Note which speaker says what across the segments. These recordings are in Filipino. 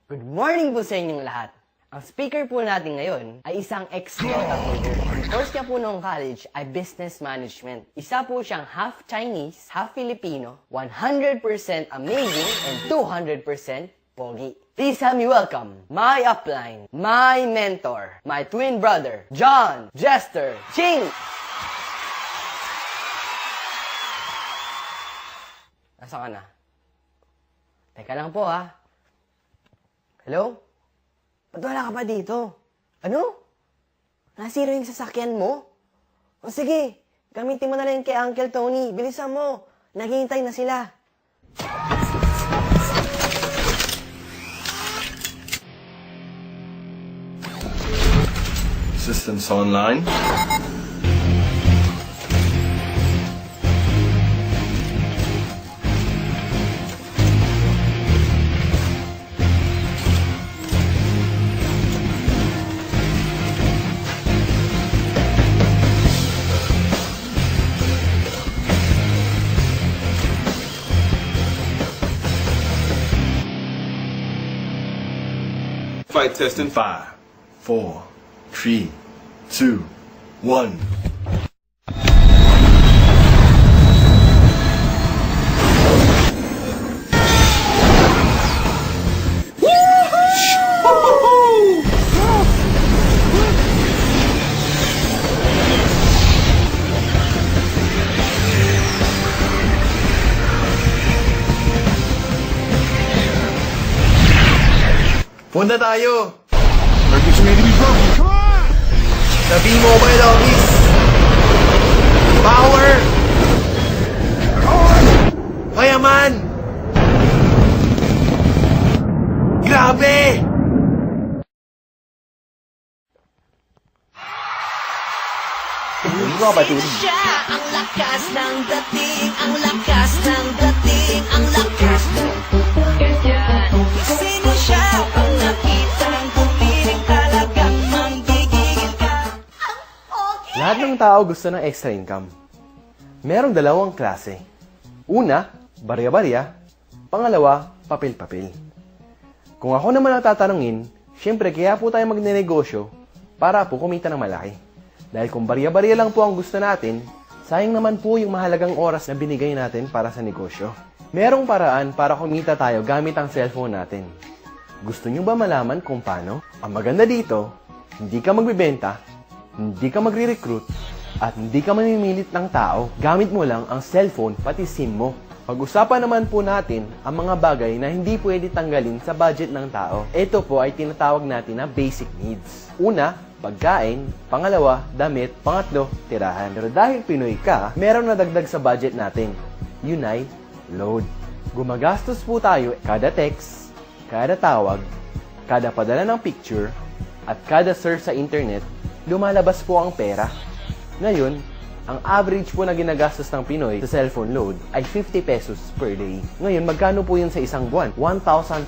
Speaker 1: Good morning po sa inyong lahat. Ang speaker po natin ngayon ay isang ex-Toyota holder. Ang course niya po noong college ay Business Management. Isa po siyang half Chinese, half Filipino, 100% amazing, and 200% pogi. Please help me welcome my upline, my mentor, my twin brother, John Jester Ching! Nasaan ka na? Teka lang po ha. Hello? Ba't wala ka pa dito? Ano? Nasira yung sasakyan mo? O sige, gamitin mo na lang kay Uncle Tony. Bilisan mo. Naghihintay na sila.
Speaker 2: Systems online. Flight test in 5, 4, 3, 2, 1. Punta tayo!
Speaker 3: Circuits may to be broken. Come on!
Speaker 2: Sa B-Mobile office! Power! Payaman! Grabe!
Speaker 4: Siya ang lakas ng dating, ang lakas ng dating, ang lakas ng ganyan. Sino siya pag nakitang gumiling talagang manggigigil ka?
Speaker 5: Lahat ng tao gusto ng extra income. Merong dalawang klase. Una, barya-barya. Pangalawa, papel-papel. Kung ako naman ang tatanungin, syempre kaya po tayo magnenegosyo para po kumita ng malaki. Dahil kung barya-barya lang po ang gusto natin, sayang naman po yung mahalagang oras na binigay natin para sa negosyo. Merong paraan para kumita tayo gamit ang cellphone natin. Gusto nyo ba malaman kung paano? Ang maganda dito, hindi ka magbibenta, hindi ka magre-recruit, at hindi ka mamimilit ng tao. Gamit mo lang ang cellphone pati SIM mo. Pag-usapan naman po natin ang mga bagay na hindi pwede tanggalin sa budget ng tao. Ito po ay tinatawag natin na basic needs. Una, pagkain. Pangalawa, damit. Pangatlo, tirahan. Pero dahil Pinoy ka, meron na dagdag sa budget natin. Yun ay load. Gumagastos po tayo kada text, kada tawag, kada padala ng picture, at kada search sa internet, lumalabas po ang pera. Ngayon, ang average po na ginagastos ng Pinoy sa cellphone load ay 50 pesos per day. Ngayon, magkano po yun sa isang buwan? 1,500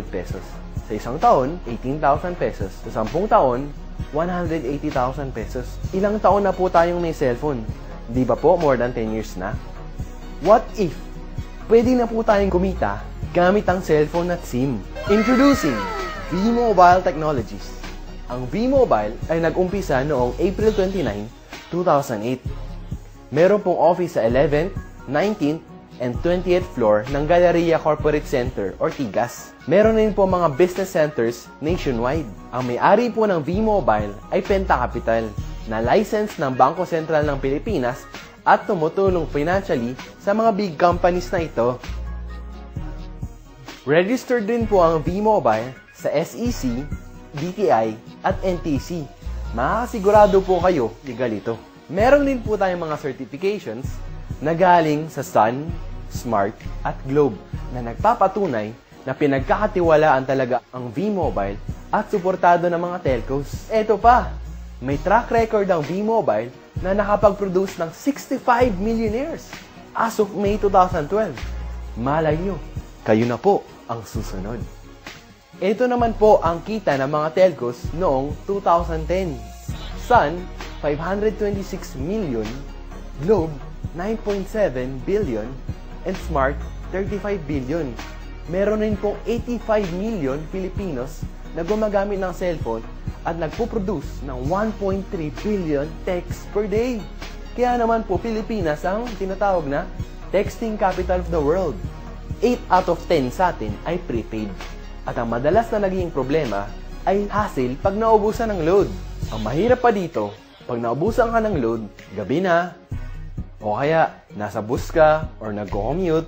Speaker 5: pesos. Sa isang taon, 18,000 pesos. Sa 10 taon, 180,000 pesos. Ilang taon na po tayong may cellphone? Di ba po more than 10 years na? What if pwede na po tayong kumita gamit ang cellphone at SIM? Introducing V-Mobile Technologies. Ang V-Mobile ay nag-umpisa noong April 29, 2008. Meron pong office sa 11th, 19th, and 20th floor ng Galleria Corporate Center or TIGAS. Meron din po mga business centers nationwide. Ang may-ari po ng V-Mobile ay Penta Capital, na license ng Bangko Sentral ng Pilipinas at tumutulong financially sa mga big companies na ito. Registered din po ang V-Mobile sa SEC, DTI, at NTC. Makakasigurado po kayo legal ito. Meron din po tayong mga certifications na galing sa Sun, Smart, at Globe na nagpapatunay na pinagkakatiwalaan talaga ang V-Mobile at suportado ng mga telcos. Eto pa, may track record ang V-Mobile na nakapag-produce ng 65 millionaires. as of May 2012. Malay nyo, kayo na po ang susunod. Ito naman po ang kita ng mga telcos noong 2010. Sun, 526 million, Globe, 9.7 billion, and Smart, 35 billion. Meron rin pong 85 million Filipinos na gumagamit ng cellphone at nagpo-produce ng 1.3 billion texts per day. Kaya naman po Pilipinas ang tinatawag na texting capital of the world. 8 out of 10 sa atin ay prepaid. At ang madalas na naging problema ay hassle pag naubusan ng load. Ang mahirap pa dito, pag naubusan ka ng load, gabi na, o kaya nasa bus ka or nagko-commute,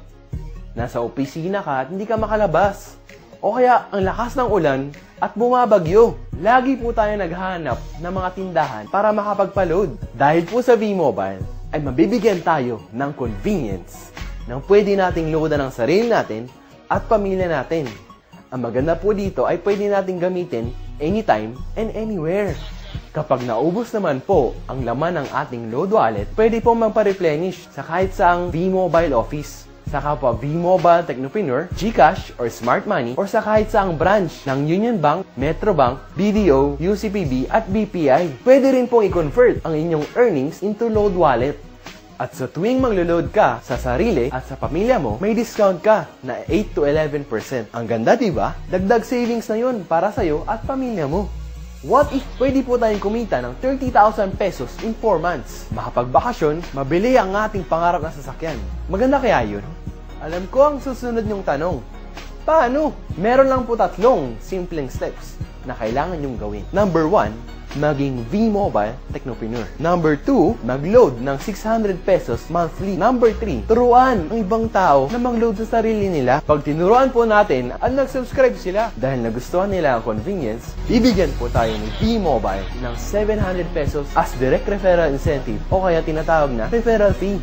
Speaker 5: nasa opisina ka at hindi ka makalabas. O kaya ang lakas ng ulan at bumabagyo. Lagi po tayo naghahanap ng mga tindahan para makapagpa-load. Dahil po sa V-Mobile ay mabibigyan tayo ng convenience nang pwede nating loadan ng sarili natin at pamilya natin. Ang maganda po dito ay pwede nating gamitin anytime and anywhere. Kapag naubos naman po ang laman ng ating load wallet, pwede po magpa-replenish sa kahit saang V-Mobile office. Sa kapwa V-Mobile Technopreneur, GCash, or Smart Money, or sa kahit saang branch ng Union Bank, Metrobank, BDO, UCPB, at BPI. Pwede rin pong i-convert ang inyong earnings into load wallet. At sa tuwing maglo-load ka sa sarili at sa pamilya mo, may discount ka na 8 to 11%. Ang ganda, diba? Dagdag savings na yun para sa'yo at pamilya mo. What if pwede po tayong kumita ng 30,000 pesos in 4 months? Makapagbakasyon, mabili ang ating pangarap na sasakyan. Maganda kaya yun? Alam ko ang susunod niyong tanong. Paano? Meron lang po 3 simpleng steps na kailangan niyong gawin. Number 1, maging V-Mobile Technopreneur. Number 2, mag-load ng 600 pesos monthly. Number 3, turuan ang ibang tao na mag-load sa sarili nila. Pag tinuruan po natin at nag-subscribe sila dahil nagustuhan nila ang convenience, bibigyan po tayo ni V-Mobile ng 700 pesos as direct referral incentive o kaya tinatawag na referral fee.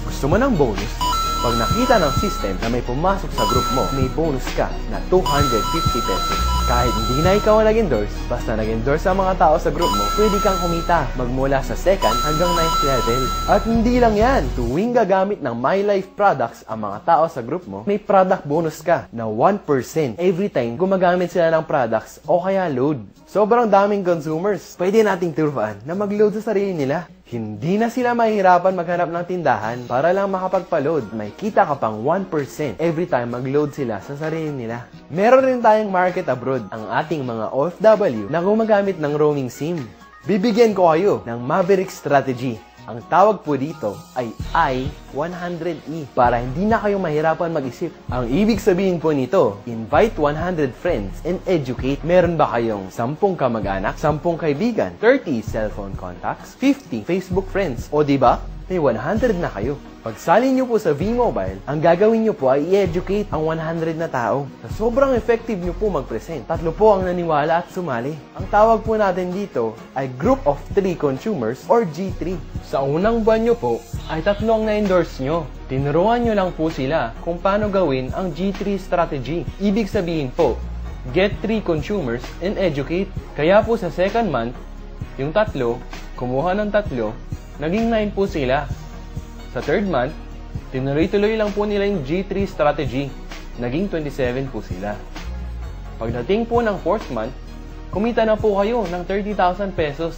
Speaker 5: Gusto mo ng bonus? Pag nakita ng system na may pumasok sa group mo, may bonus ka na 250 pesos. Kahit hindi na ikaw ang nag-endorse, basta nag-endorse ang mga tao sa group mo, pwede kang kumita magmula sa 2nd hanggang 9th level. At hindi lang yan, tuwing gagamit ng My Life products ang mga tao sa group mo, may product bonus ka na 1% every time gumagamit sila ng products o kaya load. Sobrang daming consumers, pwede nating turuan na mag-load sa sarili nila. Hindi na sila mahihirapan maghanap ng tindahan para lang makapagpa-load. May kita ka pang 1% every time mag-load sila sa sarili nila. Meron rin tayong market abroad, ang ating mga OFW na gumagamit ng roaming SIM. Bibigyan ko kayo ng Maverick Strategy. Ang tawag po dito ay I-100E para hindi na kayo mahirapan mag-isip. Ang ibig sabihin po nito, invite 100 friends and educate. Meron ba kayong 10 kamag-anak, 10 kaibigan, 30 cellphone contacts, 50 Facebook friends, o diba? May 100 na kayo. Pagsali nyo po sa V-Mobile, ang gagawin nyo po ay i-educate ang 100 na tao. Sa sobrang effective nyo po mag-present, 3 po ang naniwala at sumali. Ang tawag po natin dito ay Group of 3 Consumers or G3. Sa unang buwan nyo po, ay 3 ang na-endorse nyo. Tinuruan nyo lang po sila kung paano gawin ang G3 strategy. Ibig sabihin po, get 3 consumers and educate. Kaya po sa 2nd month, yung 3, kumuha ng 3, naging 9 po sila. Sa 3rd month, tinuloy-tuloy lang po nila yung G3 strategy. Naging 27 po sila. Pagdating po ng 4th month, kumita na po kayo ng 30,000 pesos.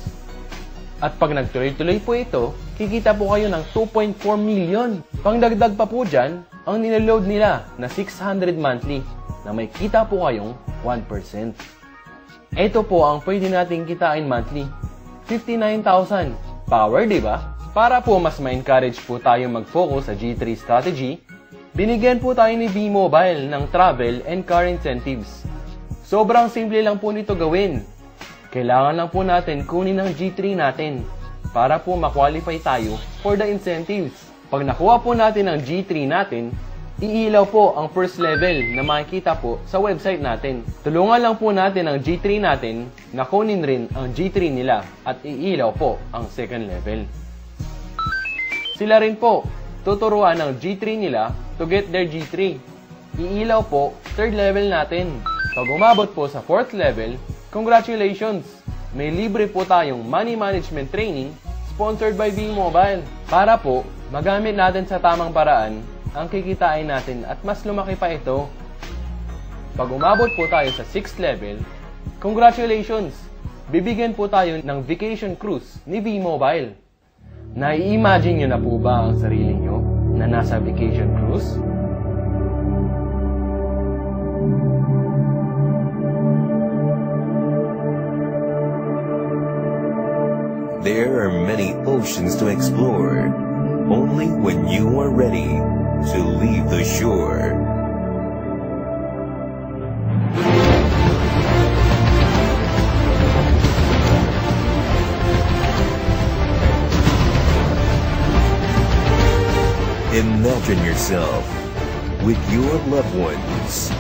Speaker 5: At pag nagtuloy-tuloy po ito, kikita po kayo ng 2.4 million. Pangdagdag pa po dyan, ang niload nila na 600 monthly na may kita po kayong 1%. Ito po ang pwede nating kitain monthly. 59,000. Power, di ba? Para po mas ma-encourage po tayo mag-focus sa G3 strategy, binigyan po tayo ni V-Mobile ng travel and car incentives. Sobrang simple lang po nito gawin. Kailangan lang po natin kunin ang G3 natin para po ma-qualify tayo for the incentives. Pag nakuha po natin ang G3 natin, iilaw po ang first level na makikita po sa website natin. Tulungan lang po natin ang G3 natin na kunin rin ang G3 nila at iilaw po ang second level. Sila rin po tuturuan ng G3 nila to get their G3. Iilaw po third level natin. Pag umabot po sa 4th level, congratulations! May libre po tayong money management training sponsored by V-Mobile para po magamit natin sa tamang paraan ang kikitain natin at mas lumaki pa ito. Pag umabot po tayo sa 6th level, congratulations! Bibigyan po tayo ng vacation cruise ni V-Mobile. Nai-imagine nyo na po ba ang sarili nyo na nasa vacation cruise?
Speaker 6: There are many oceans to explore. Only when you are ready to leave the shore. Imagine yourself with your loved ones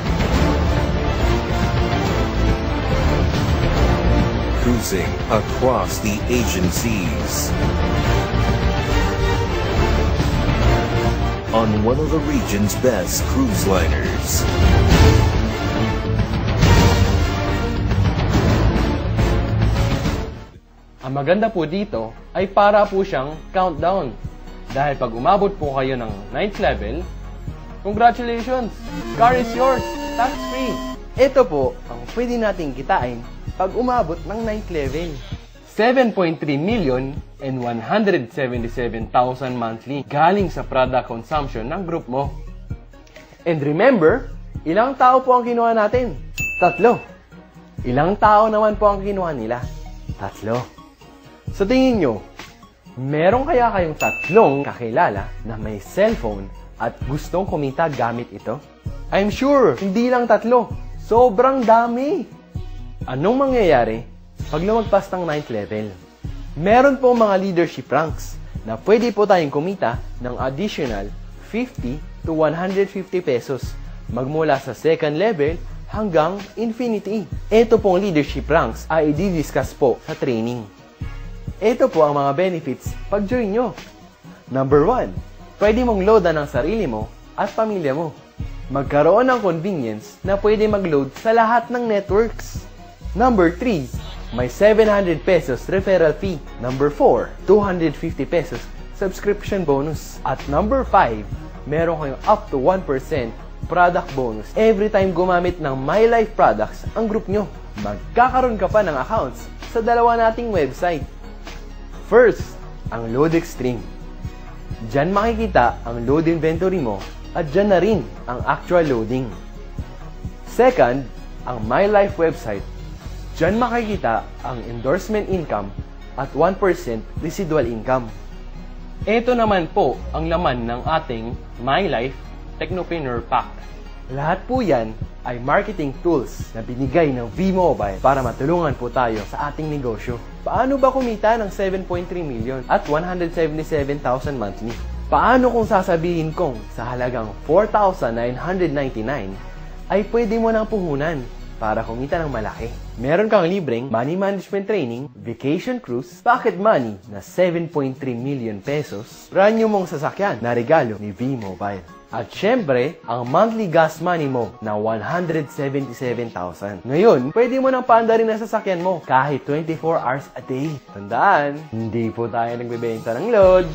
Speaker 6: cruising across the Asian seas on one of the region's best cruise liners.
Speaker 5: Ang maganda po dito ay para po siyang countdown. Dahil pag umabot po kayo ng 9th level, congratulations! Car is yours! Tax-free! Ito po ang pwede nating kitain pag umabot ng 9th level. 7.3 million and 177,000 monthly galing sa product consumption ng group mo. And remember, ilang tao po ang kinuha natin? 3. Ilang tao naman po ang kinuha nila? 3. Sa tingin nyo, meron kaya kayong 3 kakilala na may cellphone at gustong kumita gamit ito? I'm sure, hindi lang 3. Sobrang dami! Anong mangyayari pag lumagpas ng 9th level? Meron po mga leadership ranks na pwede po tayong kumita ng additional 50 to 150 pesos magmula sa 2nd level hanggang infinity. Ito pong leadership ranks ay i-discuss po sa training. Ito po ang mga benefits pag join nyo. Number 1, pwede mong loadan ang sarili mo at pamilya mo. Magkaroon ng convenience na pwede mag-load sa lahat ng networks. Number 3, may 700 pesos referral fee. Number 4, 250 pesos subscription bonus. At number 5, meron kayong up to 1% product bonus every time gumamit ng My Life products ang group nyo. Magkakaroon ka pa ng accounts sa dalawa nating website. First, ang Load Extreme. Diyan makikita ang load inventory mo at diyan na rin ang actual loading. Second, ang My Life website. Diyan makikita ang endorsement income at 1% residual income. Ito naman po ang laman ng ating My Life Technopreneur Pack. Lahat po yan ay marketing tools na binigay ng V-Mobile para matulungan po tayo sa ating negosyo. Paano ba kumita ng 7.3 million at 177,000 monthly? Paano kung sasabihin kong sa halagang 4,999 ay pwede mo nang puhunan para kumita ng malaki? Meron kang libreng money management training, vacation cruise, pocket money na 7.3 million pesos, brand new mong sasakyan na regalo ni V-Mobile. At syempre, ang monthly gas money mo na 177,000. Ngayon, pwede mo nang paandarin ang sasakyan mo kahit 24 hours a day. Tandaan, hindi po tayo nagbebenta ng load.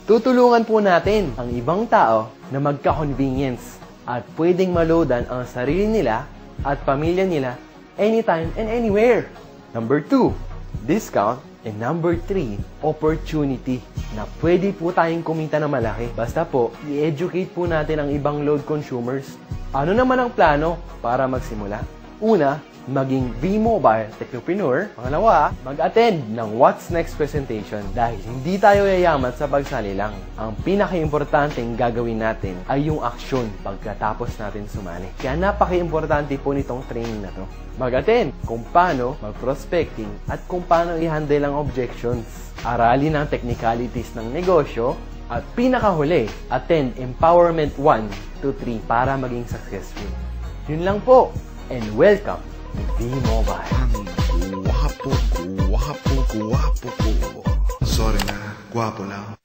Speaker 5: Tutulungan po natin ang ibang tao na magka-convenience at pwedeng maloadan ang sarili nila at pamilya nila anytime and anywhere. Number 2, discount. And number 3, opportunity na pwede po tayong kumita na malaki. Basta po, i-educate po natin ang ibang load consumers. Ano naman ang plano para magsimula? Una, maging V-Mobile Technopreneur. Pangalawa, mag-attend ng What's Next presentation dahil hindi tayo yayaman sa pagsali lang. Ang pinaka-importanteng gagawin natin ay yung aksyon pagkatapos natin sumali. Kaya napaka-importante po nitong training na to. Mag-attend kung paano mag-prospecting at kung paano i-handle ang objections. Aralin ang technicalities ng negosyo at pinakahuli, attend Empowerment 1 to 3 para maging successful. Yun lang po, and welcome to V-Mobile.
Speaker 3: Guwapo ko. Sorry na, guwapo lang.